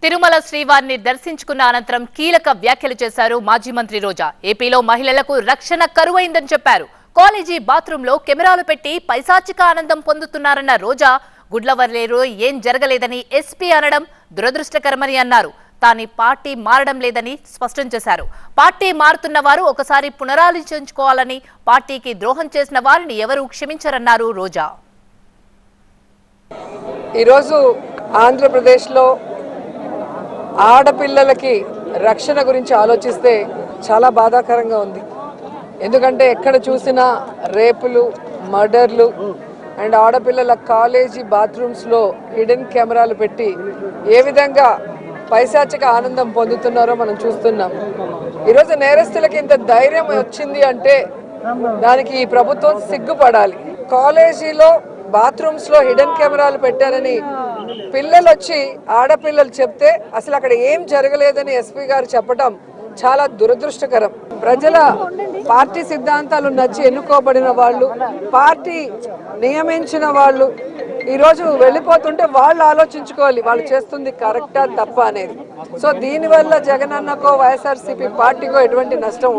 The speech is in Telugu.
తిరుమల శ్రీవారిని దర్శించుకున్న అనంతరం కీలక వ్యాఖ్యలు చేశారు మాజీ మంత్రి రోజా. ఏపీలో మహిళలకు రక్షణ కరువైందని చెప్పారు. కాలేజీ బాత్రూంలో కెమెరాలు పెట్టి పైశాచిక ఆనందం పొందుతున్నారన్న రోజా, గుడ్లవర్లేరు ఏం జరగలేదని ఎస్పీ అనడం దురదృష్టకరమని అన్నారు. తాని పార్టీ మారడం లేదని స్పష్టం చేశారు. పార్టీ మారుతున్న వారు ఒకసారి పునరాలోచించుకోవాలని, పార్టీకి ద్రోహం చేసిన వారిని ఎవరూ క్షమించరన్నారు రోజా. ఈరోజు ఆంధ్రప్రదేశ్లో ఆడపిల్లలకి రక్షణ గురించి ఆలోచిస్తే చాలా బాధాకరంగా ఉంది. ఎందుకంటే ఎక్కడ చూసినా రేపులు, మర్డర్లు అండ్ ఆడపిల్లల కాలేజీ బాత్రూమ్స్లో హిడెన్ కెమెరాలు పెట్టి ఏ విధంగా పైశాచిక ఆనందం పొందుతున్నారో మనం చూస్తున్నాం. ఈరోజు నేరస్తులకి ఇంత ధైర్యం వచ్చింది అంటే దానికి ఈ ప్రభుత్వం సిగ్గుపడాలి. కాలేజీలో బాత్రూమ్స్లో హిడెన్ కెమెరాలు పెట్టారని పిల్లలు వచ్చి ఆడపిల్లలు చెప్తే అసలు అక్కడ ఏం జరగలేదని ఎస్పీ గారు చెప్పడం చాలా దురదృష్టకరం. ప్రజల పార్టీ సిద్ధాంతాలు నచ్చి ఎన్నుకోబడిన వాళ్ళు, పార్టీ నియమించిన వాళ్ళు ఈరోజు వెళ్ళిపోతుంటే వాళ్ళు ఆలోచించుకోవాలి వాళ్ళు చేస్తుంది కరెక్టా తప్ప అనేది. సో దీనివల్ల జగనన్నకో వైఎస్ఆర్సీపీ పార్టీకో ఎటువంటి నష్టం